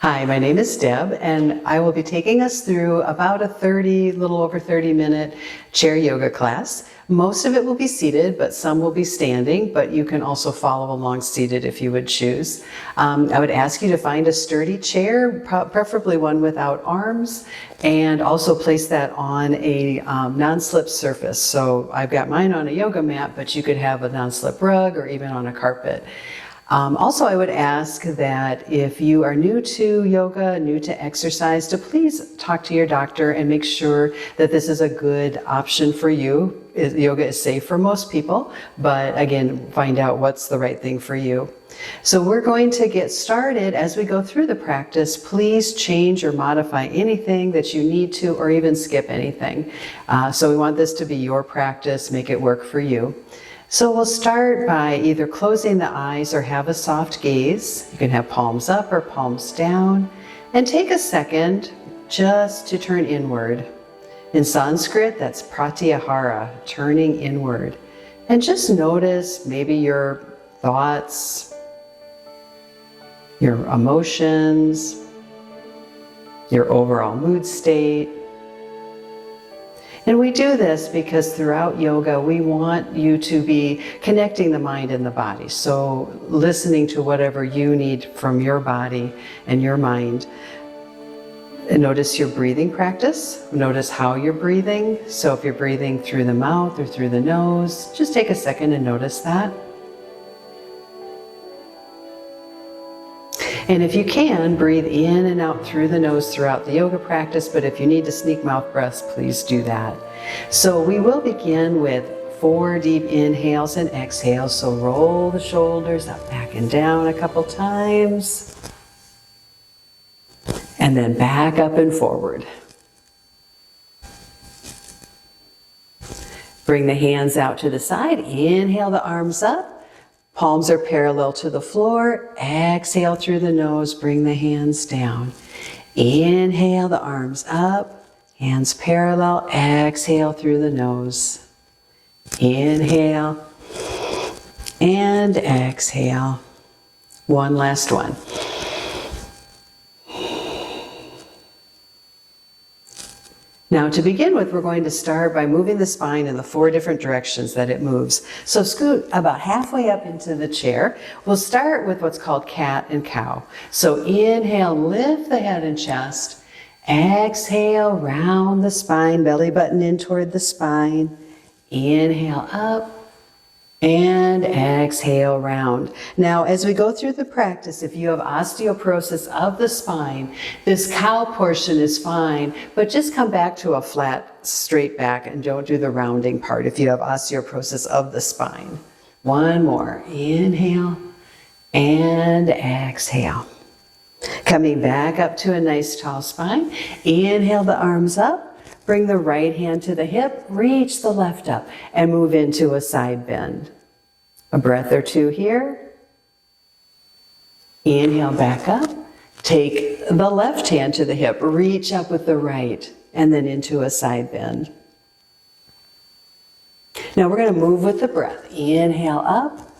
Hi, my name is Deb, and I will be taking us through about a little over 30-minute chair yoga class. Most of it will be seated, but some will be standing, but you can also follow along seated if you would choose. I would ask you to find a sturdy chair, preferably one without arms, and also place that on a non-slip surface. So I've got mine on a yoga mat, but you could have a non-slip rug or even on a carpet. Also, I would ask that if you are new to yoga, new to exercise, to please talk to your doctor and make sure that this is a good option for you. Yoga is safe for most people, but again, find out what's the right thing for you. So we're going to get started. As we go through the practice, please change or modify anything that you need to, or even skip anything. So we want this to be your practice, make it work for you. So we'll start by either closing the eyes or have a soft gaze. You can have palms up or palms down. And take a second just to turn inward. In Sanskrit, that's pratyahara, turning inward. And just notice maybe your thoughts, your emotions, your overall mood state. And we do this because throughout yoga, we want you to be connecting the mind and the body. So listening to whatever you need from your body and your mind. And notice your breathing practice. Notice how you're breathing. So if you're breathing through the mouth or through the nose, just take a second and notice that. And if you can, breathe in and out through the nose throughout the yoga practice, but if you need to sneak mouth breaths, please do that. So we will begin with 4 deep inhales and exhales. So roll the shoulders up, back, and down a couple times. And then back up and forward. Bring the hands out to the side. Inhale the arms up. Palms are parallel to the floor. Exhale through the nose, bring the hands down. Inhale the arms up, hands parallel. Exhale through the nose. Inhale and exhale. One last one. Now to begin with, we're going to start by moving the spine in the 4 different directions that it moves. So scoot about halfway up into the chair. We'll start with what's called cat and cow. So inhale, lift the head and chest. Exhale, round the spine, belly button in toward the spine. Inhale up. And exhale, round. Now, as we go through the practice, if you have osteoporosis of the spine, this cow portion is fine, but just come back to a flat, straight back and don't do the rounding part if you have osteoporosis of the spine. One more. Inhale and exhale. Coming back up to a nice tall spine. Inhale the arms up. Bring the right hand to the hip, reach the left up, and move into a side bend. A breath or two here. Inhale back up. Take the left hand to the hip, reach up with the right, and then into a side bend. Now we're going to move with the breath. Inhale up.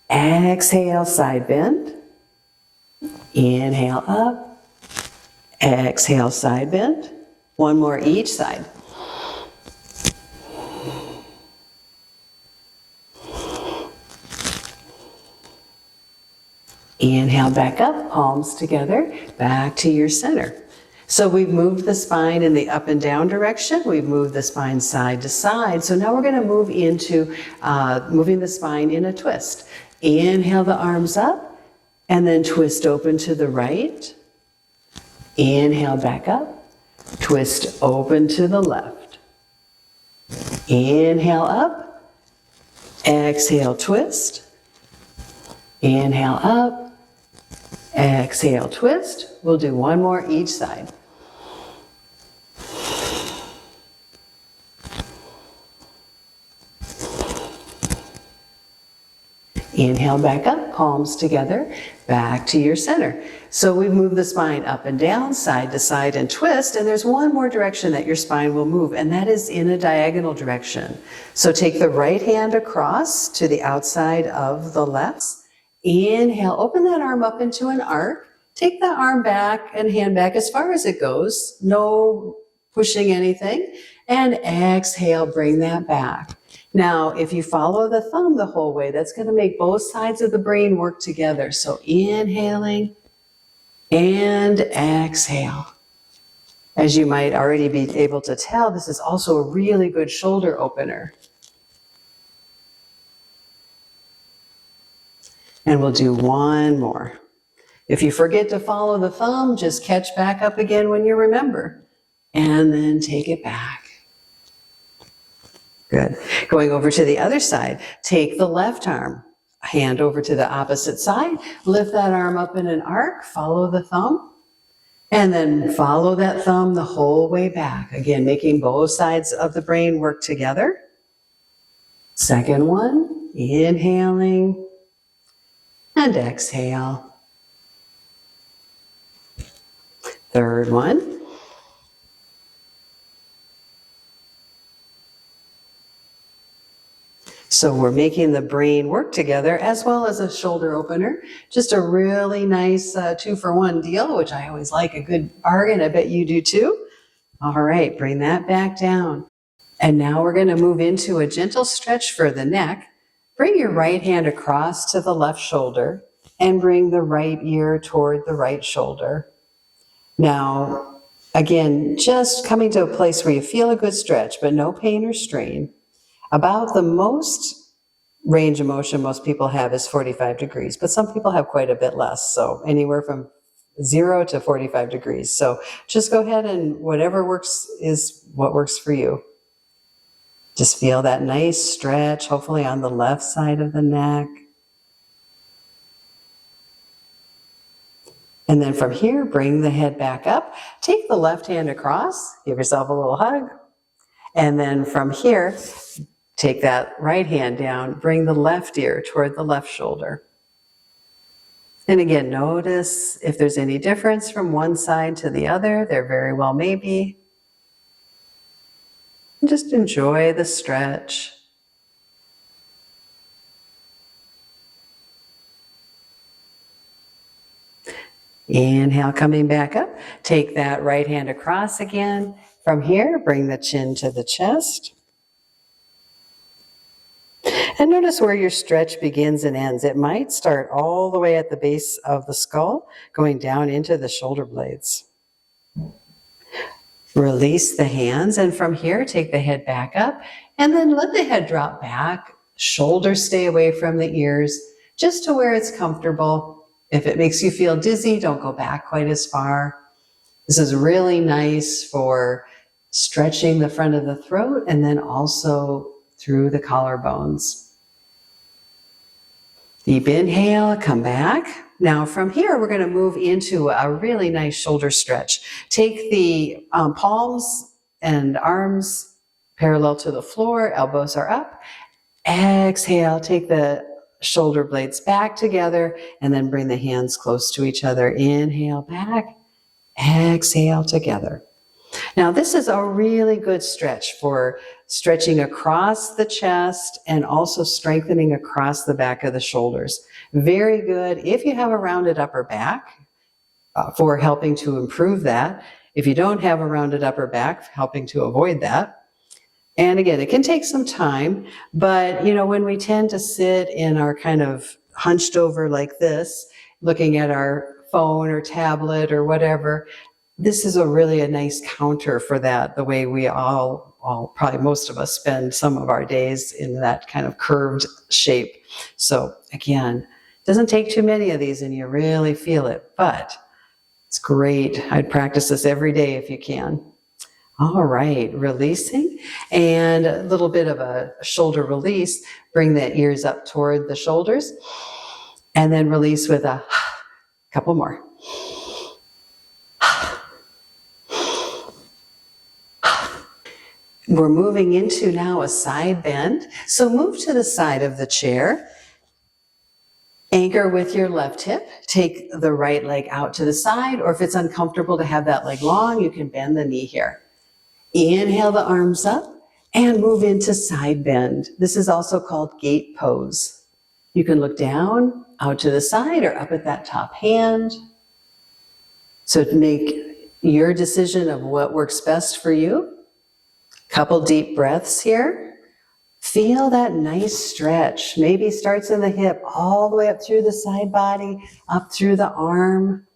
Exhale, side bend. Inhale up. Exhale, side bend. One more each side. Inhale back up, palms together, back to your center. So we've moved the spine in the up and down direction. We've moved the spine side to side. So now we're going to move into moving the spine in a twist. Inhale the arms up and then twist open to the right. Inhale back up. Twist open to the left. Inhale up. Exhale, twist. Inhale up. Exhale, twist. We'll do one more each side. Inhale back up, palms together, back to your center. So we've moved the spine up and down, side to side, and twist, and there's one more direction that your spine will move, and that is in a diagonal direction. So take the right hand across to the outside of the left. Inhale, open that arm up into an arc. take the arm back and hand back as far as it goes. No pushing anything. And exhale, bring that back. Now, if you follow the thumb the whole way, that's going to make both sides of the brain work together. So inhaling and exhale. As you might already be able to tell, this is also a really good shoulder opener. And we'll do one more. If you forget to follow the thumb, just catch back up again when you remember. And then take it back. Good. Going over to the other side, take the left arm, hand over to the opposite side, lift that arm up in an arc, follow the thumb, and then follow that thumb the whole way back. Again, making both sides of the brain work together. Second one, inhaling and exhale. Third one. So we're making the brain work together as well as a shoulder opener. Just a really nice 2-for-1 deal, which I always like, a good bargain. I bet you do too. All right, bring that back down. And now we're going to move into a gentle stretch for the neck. Bring your right hand across to the left shoulder and bring the right ear toward the right shoulder. Now, again, just coming to a place where you feel a good stretch, but no pain or strain. About the most range of motion most people have is 45 degrees, but some people have quite a bit less. So anywhere from 0 to 45 degrees. So just go ahead and whatever works is what works for you. Just feel that nice stretch, hopefully on the left side of the neck. And then from here, bring the head back up. Take the left hand across, give yourself a little hug. And then from here, take that right hand down, bring the left ear toward the left shoulder. And again, notice if there's any difference from one side to the other. There very well may be. And just enjoy the stretch. Inhale, coming back up. Take that right hand across again. From here, bring the chin to the chest. And notice where your stretch begins and ends. It might start all the way at the base of the skull, going down into the shoulder blades. Release the hands, and from here, take the head back up, and then let the head drop back. Shoulders stay away from the ears, just to where it's comfortable. If it makes you feel dizzy, don't go back quite as far. This is really nice for stretching the front of the throat and then also through the collarbones. Deep inhale, come back. Now from here, we're going to move into a really nice shoulder stretch. Take the palms and arms parallel to the floor, elbows are up. Exhale, take the shoulder blades back together and then bring the hands close to each other. Inhale back, exhale together. Now this is a really good stretch for stretching across the chest and also strengthening across the back of the shoulders. Very good if you have a rounded upper back for helping to improve that. If you don't have a rounded upper back, helping to avoid that. And again, it can take some time, but you know, when we tend to sit in our kind of hunched over like this, looking at our phone or tablet or whatever, this is a nice counter for that, the way we all, probably most of us spend some of our days in that kind of curved shape. So again, it doesn't take too many of these and you really feel it, but it's great. I'd practice this every day if you can. All right, releasing and a little bit of a shoulder release. Bring the ears up toward the shoulders and then release with a couple more. We're moving into now a side bend. So move to the side of the chair. Anchor with your left hip. Take the right leg out to the side, or if it's uncomfortable to have that leg long, you can bend the knee here. Inhale the arms up and move into side bend. This is also called gate pose. You can look down, out to the side, or up at that top hand. So make your decision of what works best for you. Couple deep breaths here. Feel that nice stretch. Maybe starts in the hip, all the way up through the side body, up through the arm.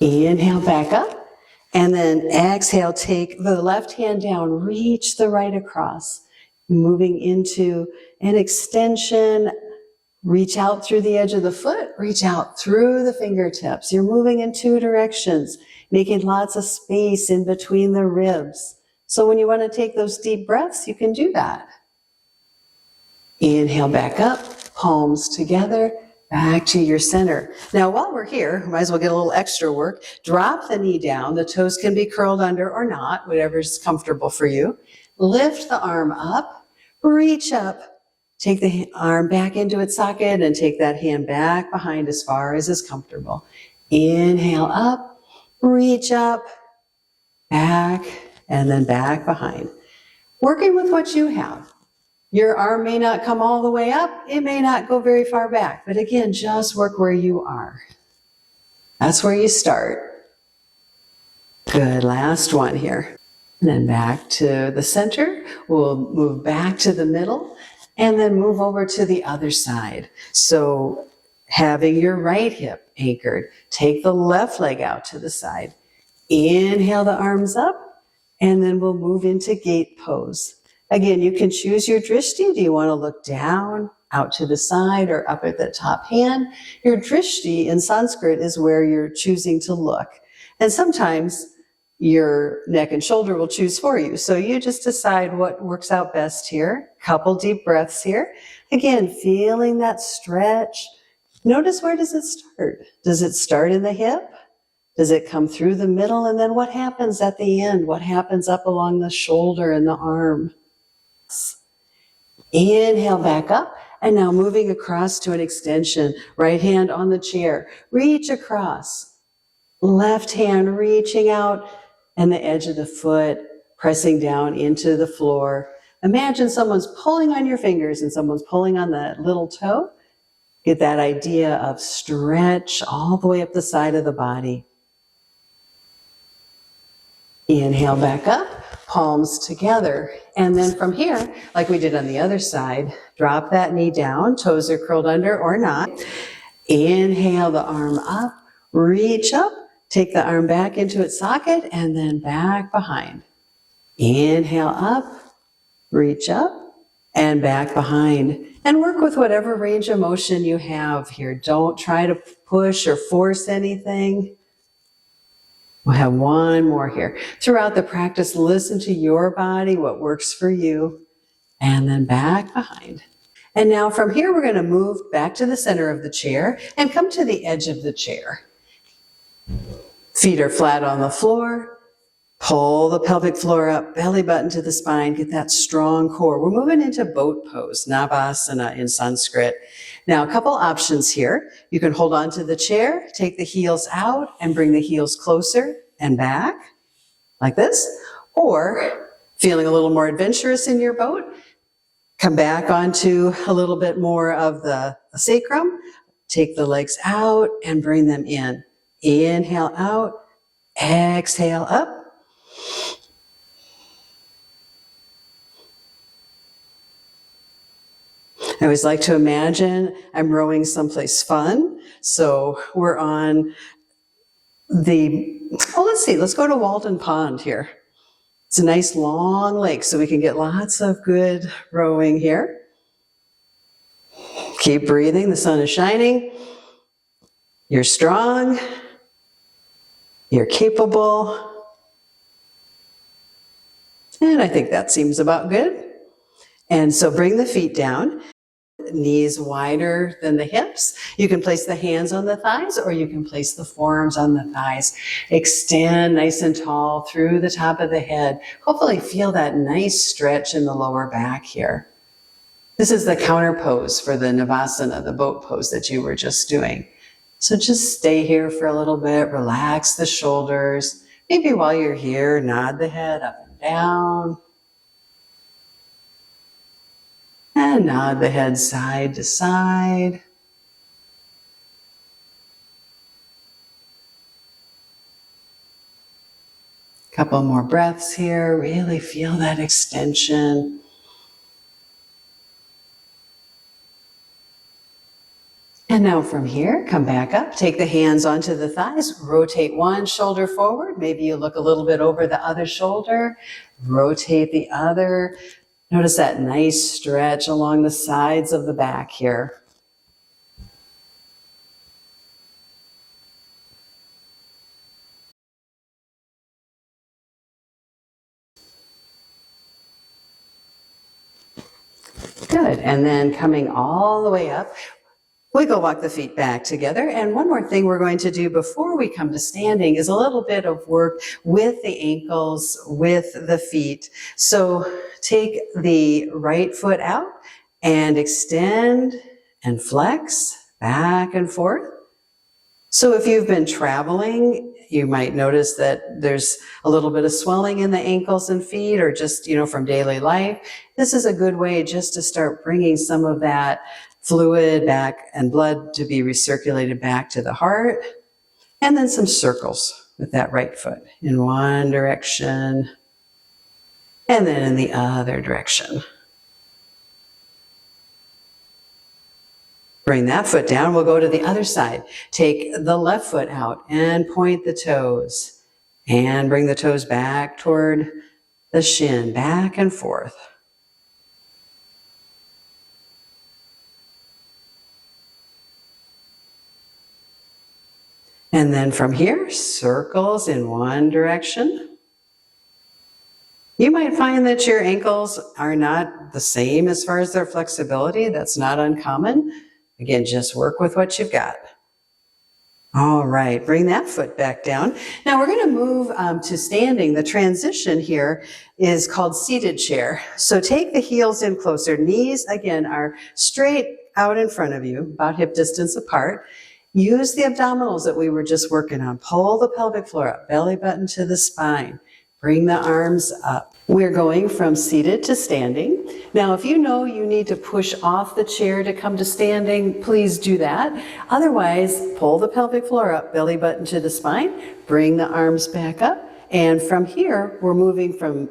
Inhale back up. And then exhale, take the left hand down, reach the right across, moving into an extension. Reach out through the edge of the foot, reach out through the fingertips. You're moving in two directions, making lots of space in between the ribs. So when you want to take those deep breaths, you can do that. Inhale back up, palms together, back to your center. Now, while we're here, might as well get a little extra work. Drop the knee down. The toes can be curled under or not, whatever's comfortable for you. Lift the arm up, reach up. Take the arm back into its socket and take that hand back behind as far as is comfortable. Inhale up, reach up, back, and then back behind. Working with what you have. Your arm may not come all the way up. It may not go very far back. But again, just work where you are. That's where you start. Good, last one here. And then back to the center. We'll move back to the middle. And then move over to the other side. So having your right hip anchored, take the left leg out to the side. Inhale the arms up, and then we'll move into gate pose. Again, you can choose your drishti. Do you want to look down, out to the side, or up at the top hand? Your drishti in Sanskrit is where you're choosing to look. And sometimes your neck and shoulder will choose for you. So you just decide what works out best here. Couple deep breaths here. Again, feeling that stretch. Notice, where does it start? Does it start in the hip? Does it come through the middle? And then what happens at the end? What happens up along the shoulder and the arm? Inhale back up. And now moving across to an extension. Right hand on the chair. Reach across. Left hand reaching out. And the edge of the foot pressing down into the floor. Imagine someone's pulling on your fingers and someone's pulling on that little toe. Get that idea of stretch all the way up the side of the body. Inhale back up, palms together. And then from here, like we did on the other side, drop that knee down, toes are curled under or not. Inhale the arm up, reach up. Take the arm back into its socket and then back behind. Inhale up, reach up, and back behind. And work with whatever range of motion you have here. Don't try to push or force anything. We'll have one more here. Throughout the practice, listen to your body, what works for you, and then back behind. And now from here, we're going to move back to the center of the chair and come to the edge of the chair. Feet are flat on the floor. Pull the pelvic floor up, belly button to the spine, get that strong core. We're moving into boat pose, Navasana in Sanskrit. Now, a couple options here. You can hold on to the chair, take the heels out, and bring the heels closer and back, like this. Or, feeling a little more adventurous in your boat, come back onto a little bit more of the sacrum, take the legs out and bring them in. Inhale out, exhale up. I always like to imagine I'm rowing someplace fun. So we're on let's go to Walden Pond here. It's a nice long lake, so we can get lots of good rowing here. Keep breathing, the sun is shining. You're strong. You're capable. And I think that seems about good. And so bring the feet down. Knees wider than the hips. You can place the hands on the thighs or you can place the forearms on the thighs. Extend nice and tall through the top of the head. Hopefully feel that nice stretch in the lower back here. This is the counter pose for the Navasana, the boat pose that you were just doing. So just stay here for a little bit, relax the shoulders. Maybe while you're here, nod the head up and down. And nod the head side to side. Couple more breaths here. Really feel that extension. And now from here, come back up, take the hands onto the thighs, rotate one shoulder forward. Maybe you look a little bit over the other shoulder, rotate the other. Notice that nice stretch along the sides of the back here. Good, and then coming all the way up, wiggle walk the feet back together. And one more thing we're going to do before we come to standing is a little bit of work with the ankles, with the feet. So take the right foot out and extend and flex back and forth. So if you've been traveling, you might notice that there's a little bit of swelling in the ankles and feet, or just, from daily life. This is a good way just to start bringing some of that fluid back and blood to be recirculated back to the heart. And then some circles with that right foot in one direction and then in the other direction. Bring that foot down. We'll go to the other side. Take the left foot out and point the toes. And bring the toes back toward the shin, back and forth. And then from here, circles in one direction. You might find that your ankles are not the same as far as their flexibility. That's not uncommon. Again, just work with what you've got. All right, bring that foot back down. Now we're going to move to standing. The transition here is called seated chair. So take the heels in closer. Knees, again, are straight out in front of you, about hip distance apart. Use the abdominals that we were just working on. Pull the pelvic floor up, belly button to the spine. Bring the arms up. We're going from seated to standing. Now, if you know you need to push off the chair to come to standing, please do that. Otherwise, pull the pelvic floor up, belly button to the spine, bring the arms back up. And from here, we're moving from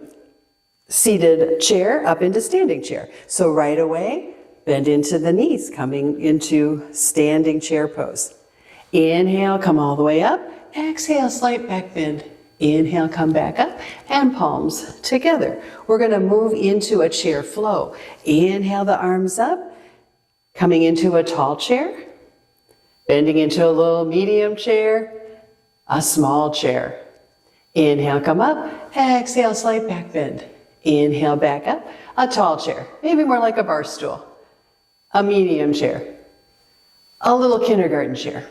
seated chair up into standing chair. So right away, bend into the knees, coming into standing chair pose. Inhale, come all the way up. Exhale, slight back bend. Inhale, come back up, and palms together. We're going to move into a chair flow. Inhale the arms up, coming into a tall chair, bending into a little medium chair, a small chair. Inhale, come up, exhale, slight back bend. Inhale, back up, a tall chair, maybe more like a bar stool, a medium chair, a little kindergarten chair.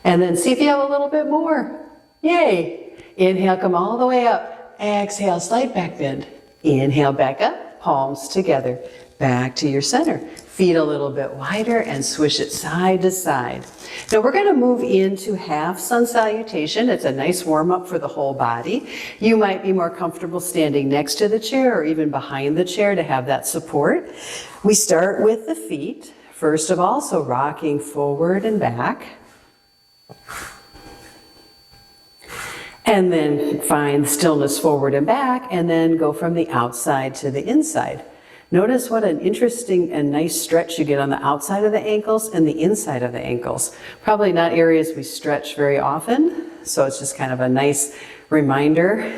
And then see if you have a little bit more. Yay! Inhale, come all the way up. Exhale, slight back bend. Inhale, back up, palms together. Back to your center. Feet a little bit wider and swish it side to side. Now we're going to move into half sun salutation. It's a nice warm up for the whole body. You might be more comfortable standing next to the chair or even behind the chair to have that support. We start with the feet, first of all, so rocking forward and back. And then find stillness forward and back, and then go from the outside to the inside. Notice what an interesting and nice stretch you get on the outside of the ankles and the inside of the ankles. Probably not areas we stretch very often, so it's just kind of a nice reminder.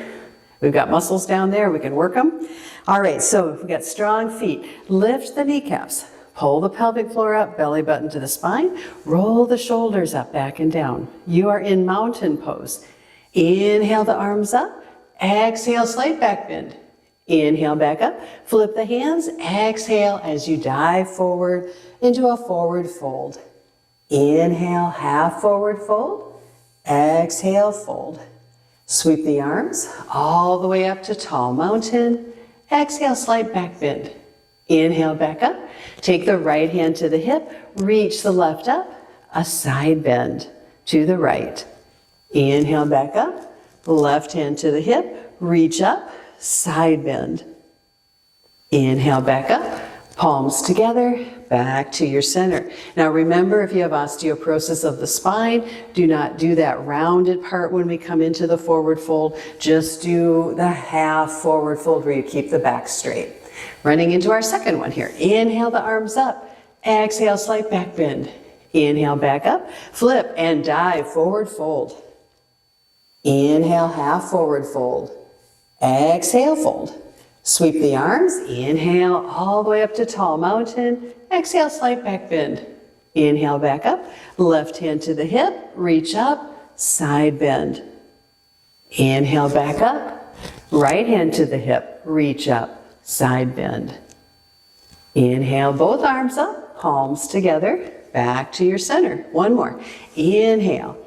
We've got muscles down there, we can work them. All right, so we've got strong feet. Lift the kneecaps. Pull the pelvic floor up, belly button to the spine. Roll the shoulders up, back and down. You are in mountain pose. Inhale the arms up, exhale, slight back bend. Inhale back up, flip the hands, exhale as you dive forward into a forward fold. Inhale, half forward fold, exhale, fold. Sweep the arms all the way up to tall mountain. Exhale, slight back bend. Inhale back up, take the right hand to the hip, reach the left up, a side bend to the right. Inhale back up, left hand to the hip, reach up, side bend. Inhale back up, Palms together, back to your center. Now remember, if you have osteoporosis of the spine, do not do that rounded part when we come into the forward fold. Just do the half forward fold where you keep the back straight. Running into our second one here. Inhale the arms up. Exhale, slight back bend. Inhale, back up. Flip and dive, forward fold. Inhale, half forward fold. Exhale, fold. Sweep the arms, inhale all the way up to tall mountain. Exhale, slight back bend. Inhale, back up. Left hand to the hip, reach up, side bend. Inhale, back up. Right hand to the hip, reach up, side bend. Inhale, both arms up, palms together, back to your center. One more. Inhale.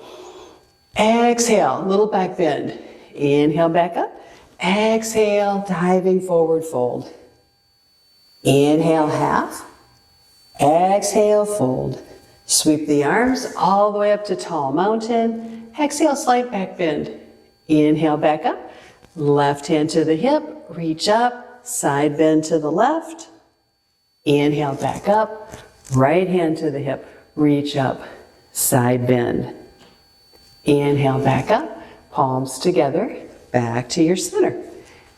Exhale, little back bend. Inhale, back up. Exhale, diving forward fold. Inhale, half. Exhale, fold. Sweep the arms all the way up to tall mountain. Exhale, slight back bend. Inhale, back up. Left hand to the hip, reach up, side bend to the left. Inhale, back up. Right hand to the hip, reach up, side bend. Inhale, back up, palms together, back to your center.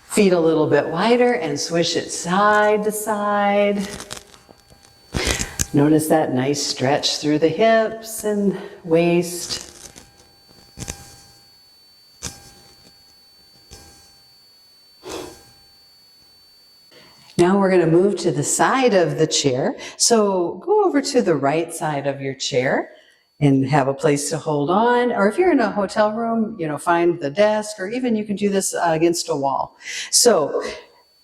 Feet a little bit wider and swish it side to side. Notice that nice stretch through the hips and waist. Now we're going to move to the side of the chair. So go over to the right side of your chair and have a place to hold on. Or if you're in a hotel room, find the desk, or even you can do this against a wall. So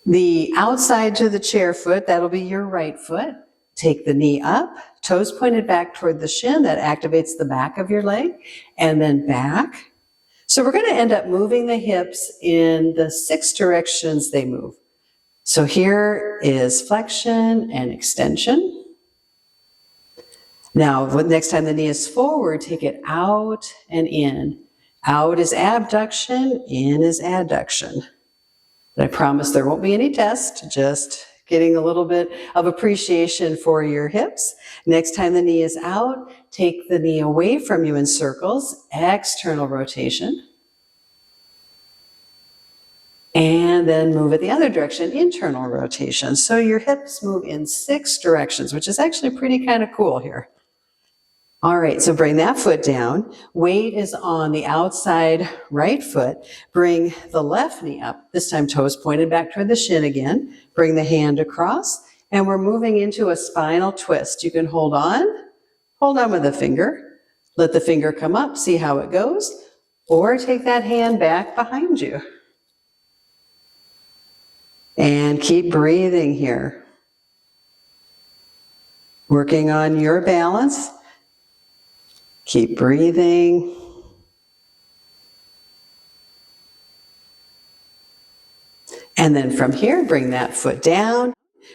the outside to the chair foot, that'll be your right foot. Take the knee up, toes pointed back toward the shin. That activates the back of your leg, and then back. So we're going to end up moving the hips in the 6 directions they move. So here is flexion and extension. Now, next time the knee is forward, take it out and in. Out is abduction, in is adduction. But I promise there won't be any test, just getting a little bit of appreciation for your hips. Next time the knee is out, take the knee away from you in circles, external rotation. And then move it the other direction, internal rotation. So your hips move in 6 directions, which is actually pretty kind of cool here. All right, so bring that foot down. Weight is on the outside right foot. Bring the left knee up. This time toes pointed back toward the shin again. Bring the hand across, and we're moving into a spinal twist. You can hold on with a finger. Let the finger come up, see how it goes, or take that hand back behind you. And keep breathing here. Working on your balance. Keep breathing. And then from here, bring that foot down.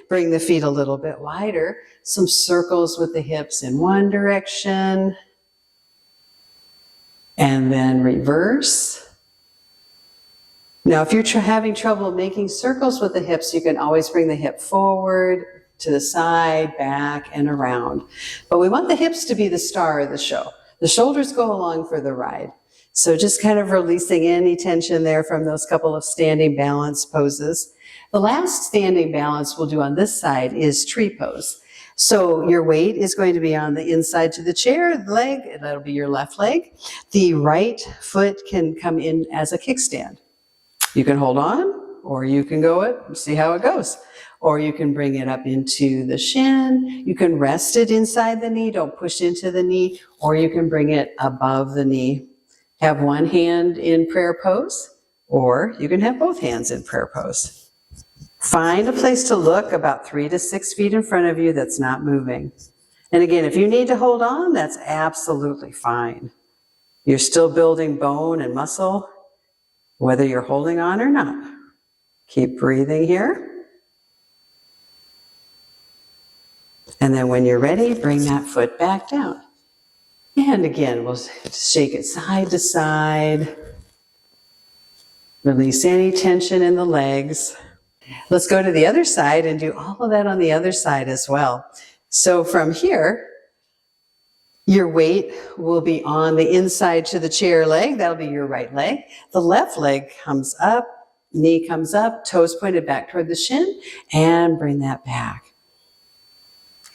Bring the feet a little bit wider. Some circles with the hips in one direction. And then reverse. Now, if you're having trouble making circles with the hips, you can always bring the hip forward, to the side, back, and around. But we want the hips to be the star of the show. The shoulders go along for the ride. So just kind of releasing any tension there from those couple of standing balance poses. The last standing balance we'll do on this side is tree pose. So your weight is going to be on the inside to the chair, the leg, that'll be your left leg. The right foot can come in as a kickstand. You can hold on, or you can go it and see how it goes. Or you can bring it up into the shin. You can rest it inside the knee, don't push into the knee, or you can bring it above the knee. Have one hand in prayer pose, or you can have both hands in prayer pose. Find a place to look about 3 to 6 feet in front of you that's not moving. And again, if you need to hold on, that's absolutely fine. You're still building bone and muscle, whether you're holding on or not. Keep breathing here. And then when you're ready, bring that foot back down. And again, we'll shake it side to side. Release any tension in the legs. Let's go to the other side and do all of that on the other side as well. So from here, your weight will be on the inside to the chair leg. That'll be your right leg. The left leg comes up, knee comes up, toes pointed back toward the shin, and bring that back.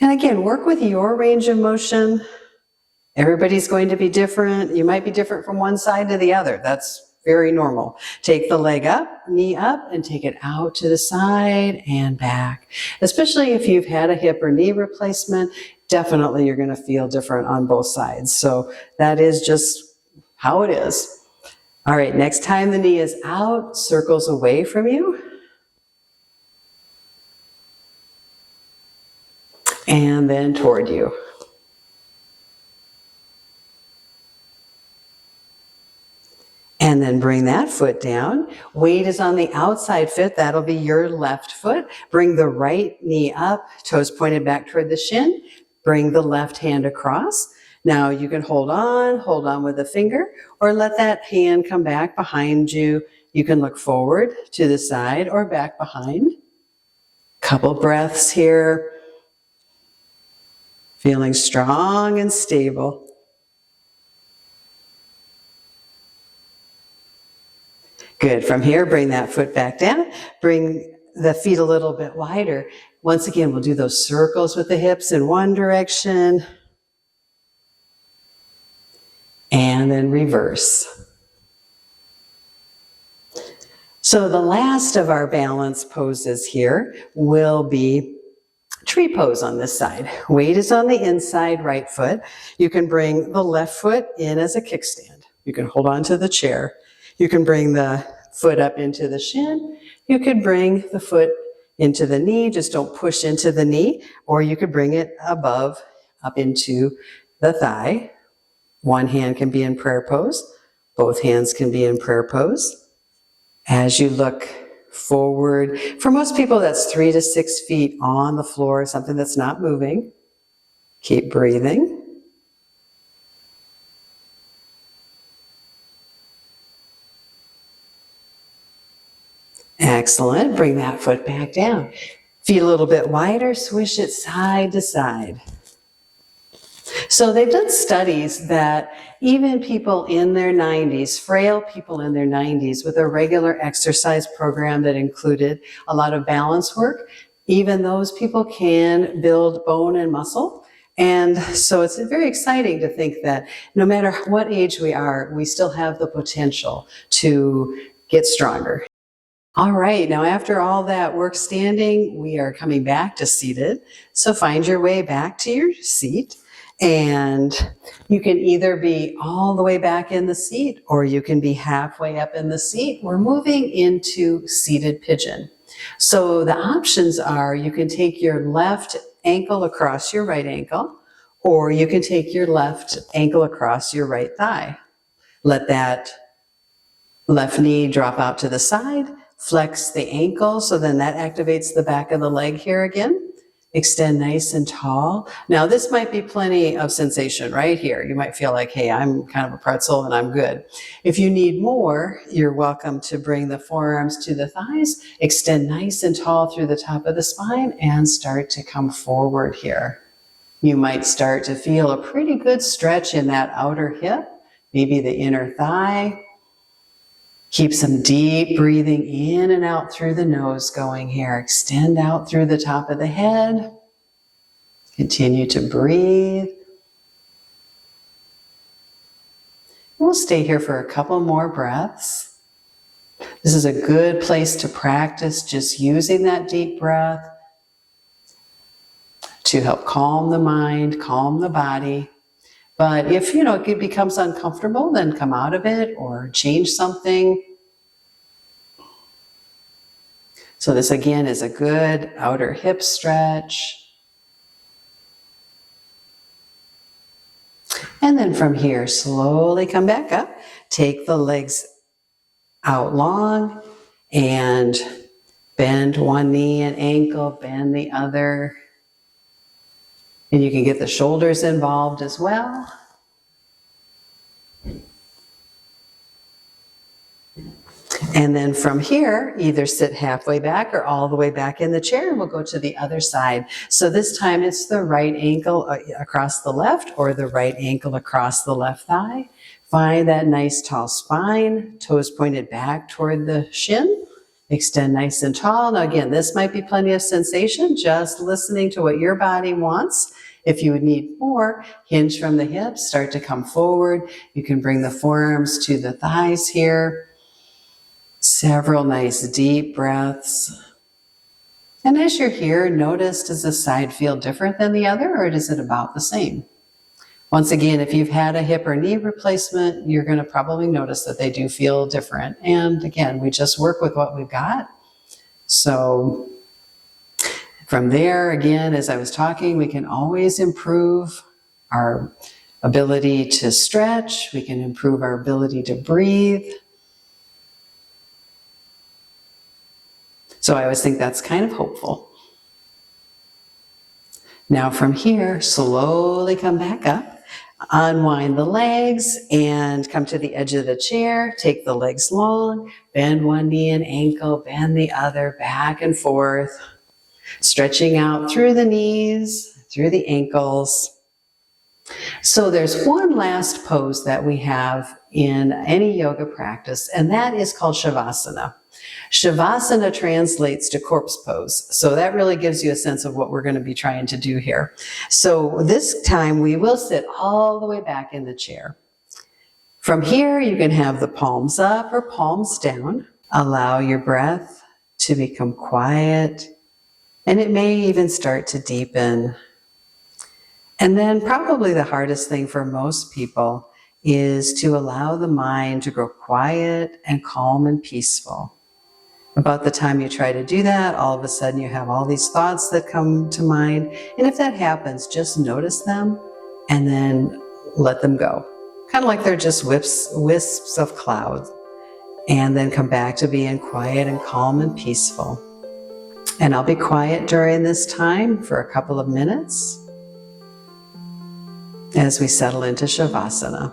And again, work with your range of motion. Everybody's going to be different. You might be different from one side to the other. That's very normal. Take the leg up, knee up, and take it out to the side and back. Especially if you've had a hip or knee replacement, definitely you're going to feel different on both sides. So that is just how it is. All right, next time the knee is out, circles away from you. And then toward you. And then bring that foot down. Weight is on the outside foot. That'll be your left foot. Bring the right knee up, toes pointed back toward the shin. Bring the left hand across. Now you can hold on with a finger, or let that hand come back behind you. You can look forward to the side or back behind. Couple breaths here. Feeling strong and stable. Good. From here, bring that foot back down. Bring the feet a little bit wider. Once again, we'll do those circles with the hips in one direction. And then reverse. So the last of our balance poses here will be tree pose on this side. Weight is on the inside right foot. You can bring the left foot in as a kickstand. You can hold on to the chair. You can bring the foot up into the shin. You could bring the foot into the knee. Just don't push into the knee. Or you could bring it above, up into the thigh. One hand can be in prayer pose. Both hands can be in prayer pose. As you look forward, for most people that's 3 to 6 feet on the floor, something that's not moving. Keep breathing. Excellent. Bring that foot back down. Feet a little bit wider, swish it side to side. So they've done studies that even people in their 90s, frail people in their 90s, with a regular exercise program that included a lot of balance work, even those people can build bone and muscle. And so it's very exciting to think that no matter what age we are, we still have the potential to get stronger. All right, now after all that work standing, we are coming back to seated. So find your way back to your seat. And you can either be all the way back in the seat, or you can be halfway up in the seat. We're moving into seated pigeon. So the options are, you can take your left ankle across your right ankle, or you can take your left ankle across your right thigh. Let that left knee drop out to the side, flex the ankle, so then that activates the back of the leg here again. Extend nice and tall. Now this might be plenty of sensation right here. You might feel like, hey, I'm kind of a pretzel and I'm good. If you need more, you're welcome to bring the forearms to the thighs, extend nice and tall through the top of the spine, and start to come forward here. You might start to feel a pretty good stretch in that outer hip, maybe the inner thigh. Keep some deep breathing in and out through the nose going here. Extend out through the top of the head. Continue to breathe. We'll stay here for a couple more breaths. This is a good place to practice just using that deep breath to help calm the mind, calm the body. But if, it becomes uncomfortable, then come out of it or change something. So this again is a good outer hip stretch. And then from here, slowly come back up. Take the legs out long and bend one knee and ankle, bend the other. And you can get the shoulders involved as well. And then from here, either sit halfway back or all the way back in the chair, and we'll go to the other side. So this time it's the right ankle across the left or the right ankle across the left thigh. Find that nice tall spine, toes pointed back toward the shin. Extend nice and tall. Now again, this might be plenty of sensation, just listening to what your body wants. If you would need more, hinge from the hips, start to come forward. You can bring the forearms to the thighs here. Several nice deep breaths. And as you're here, notice, does this side feel different than the other, or is it about the same? Once again, if you've had a hip or knee replacement, you're going to probably notice that they do feel different. And again, we just work with what we've got. So from there, again, as I was talking, we can always improve our ability to stretch. We can improve our ability to breathe. So I always think that's kind of hopeful. Now from here, slowly come back up, unwind the legs and come to the edge of the chair. Take the legs long, bend one knee and ankle, bend the other back and forth, stretching out through the knees, through the ankles. So there's one last pose that we have in any yoga practice, and that is called Shavasana. Shavasana translates to corpse pose. So that really gives you a sense of what we're going to be trying to do here. So this time we will sit all the way back in the chair. From here, you can have the palms up or palms down. Allow your breath to become quiet, and it may even start to deepen. And then probably the hardest thing for most people is to allow the mind to grow quiet and calm and peaceful. About the time you try to do that, all of a sudden you have all these thoughts that come to mind. And if that happens, just notice them and then let them go. Kind of like they're just wisps of clouds. And then come back to being quiet and calm and peaceful. And I'll be quiet during this time for a couple of minutes as we settle into Shavasana.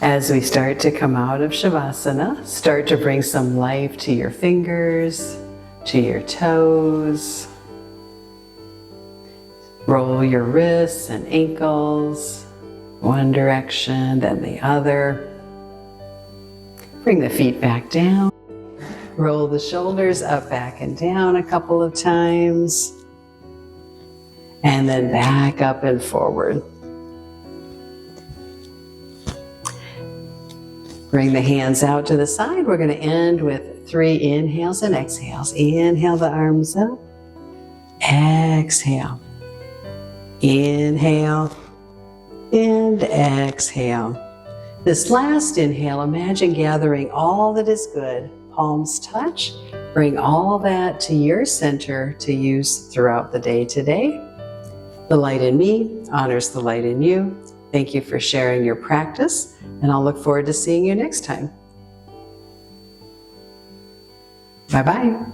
As we start to come out of Shavasana, start to bring some life to your fingers, to your toes. Roll your wrists and ankles, one direction, then the other. Bring the feet back down. Roll the shoulders up, back, and down a couple of times. And then back up and forward. Bring the hands out to the side. We're going to end with 3 inhales and exhales. Inhale the arms up. Exhale. Inhale and exhale. This last inhale, imagine gathering all that is good. Palms touch. Bring all that to your center to use throughout the day today. The light in me honors the light in you. Thank you for sharing your practice, and I'll look forward to seeing you next time. Bye-bye.